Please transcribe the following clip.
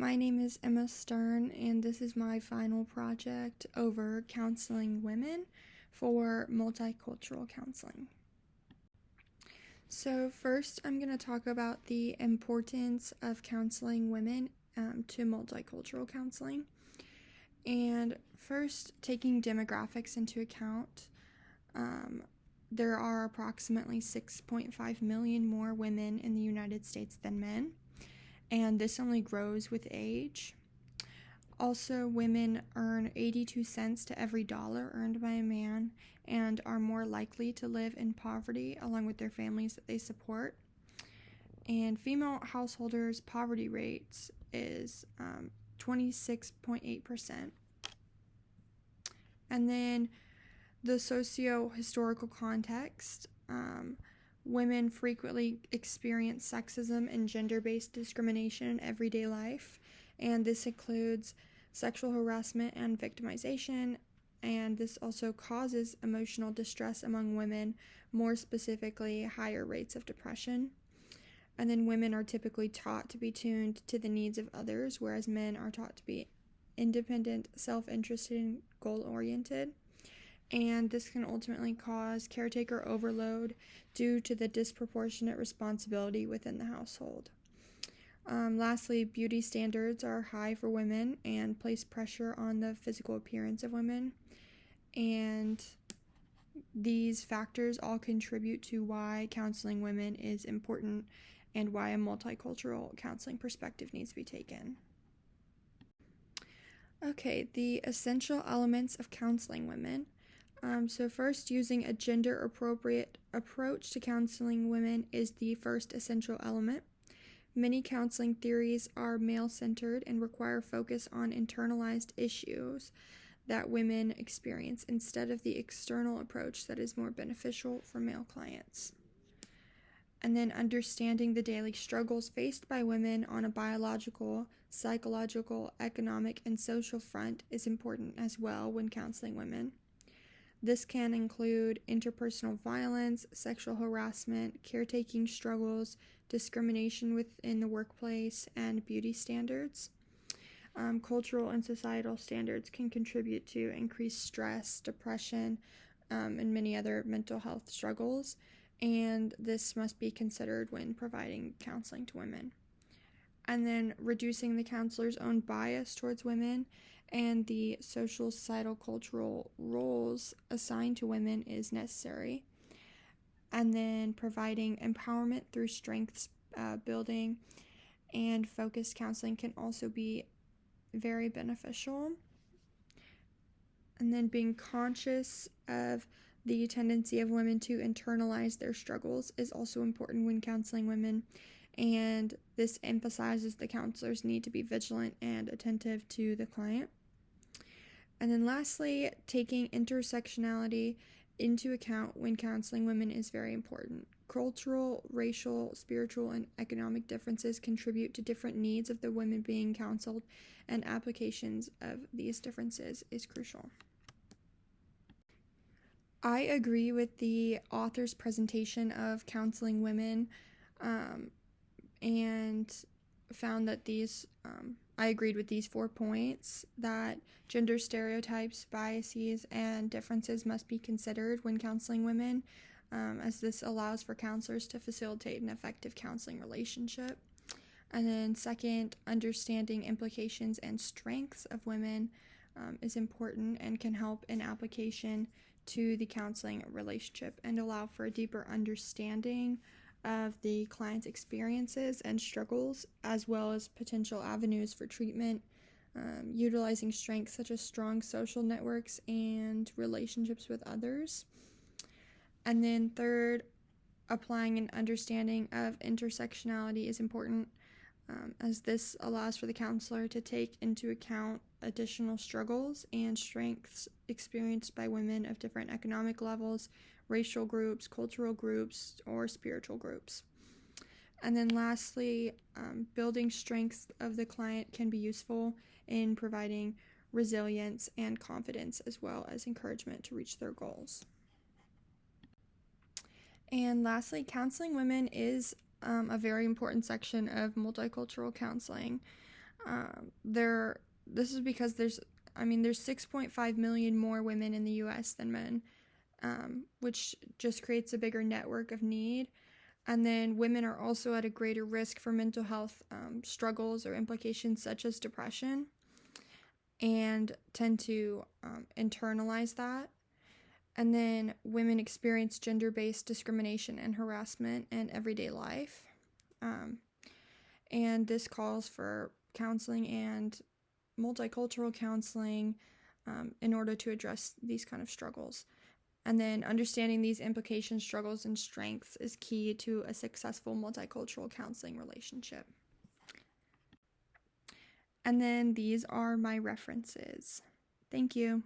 My name is Emma Sterne, and this is my final project over counseling women for multicultural counseling. So first, I'm going to talk about the importance of counseling women to multicultural counseling. And first, taking demographics into account, there are approximately 6.5 million more women in the United States than men, and this only grows with age. Also, women earn 82 cents to every dollar earned by a man and are more likely to live in poverty along with their families that they support. And female householders' poverty rates is 26.8%. And then the socio-historical context, women frequently experience sexism and gender-based discrimination in everyday life, and this includes sexual harassment and victimization, and this also causes emotional distress among women, more specifically higher rates of depression. And then women are typically taught to be tuned to the needs of others, whereas men are taught to be independent, self-interested, and goal-oriented. And this can ultimately cause caretaker overload due to the disproportionate responsibility within the household. Lastly, beauty standards are high for women and place pressure on the physical appearance of women. And these factors all contribute to why counseling women is important and why a multicultural counseling perspective needs to be taken. Okay, the essential elements of counseling women. So first, using a gender-appropriate approach to counseling women is the first essential element. Many counseling theories are male-centered and require focus on internalized issues that women experience instead of the external approach that is more beneficial for male clients. And then understanding the daily struggles faced by women on a biological, psychological, economic, and social front is important as well when counseling women. This can include interpersonal violence, sexual harassment, caretaking struggles, discrimination within the workplace, and beauty standards. Cultural and societal standards can contribute to increased stress, depression, and many other mental health struggles, and this must be considered when providing counseling to women. And then reducing the counselor's own bias towards women and the social, societal, cultural roles assigned to women is necessary. And then providing empowerment through strengths building and focused counseling can also be very beneficial. And then being conscious of the tendency of women to internalize their struggles is also important when counseling women, and this emphasizes the counselor's need to be vigilant and attentive to the client. And then lastly, taking intersectionality into account when counseling women is very important. Cultural, racial, spiritual, and economic differences contribute to different needs of the women being counseled, and applications of these differences is crucial. I agree with the author's presentation of counseling women, and found that I agreed with these 4 points: that gender stereotypes, biases, and differences must be considered when counseling women, as this allows for counselors to facilitate an effective counseling relationship. And then second, understanding implications and strengths of women is important and can help in application to the counseling relationship and allow for a deeper understanding of the client's experiences and struggles, as well as potential avenues for treatment, utilizing strengths such as strong social networks and relationships with others. And then third, applying an understanding of intersectionality is important, as this allows for the counselor to take into account additional struggles and strengths experienced by women of different economic levels, racial groups, cultural groups, or spiritual groups. And then lastly, building strengths of the client can be useful in providing resilience and confidence, as well as encouragement to reach their goals. And lastly, counseling women is a very important section of multicultural counseling. This is because there's 6.5 million more women in the U.S. than men, which just creates a bigger network of need. And then women are also at a greater risk for mental health struggles or implications such as depression, and tend to internalize that. And then women experience gender-based discrimination and harassment in everyday life. And this calls for counseling and multicultural counseling in order to address these kind of struggles. And then understanding these implications, struggles, and strengths is key to a successful multicultural counseling relationship. And then these are my references. Thank you.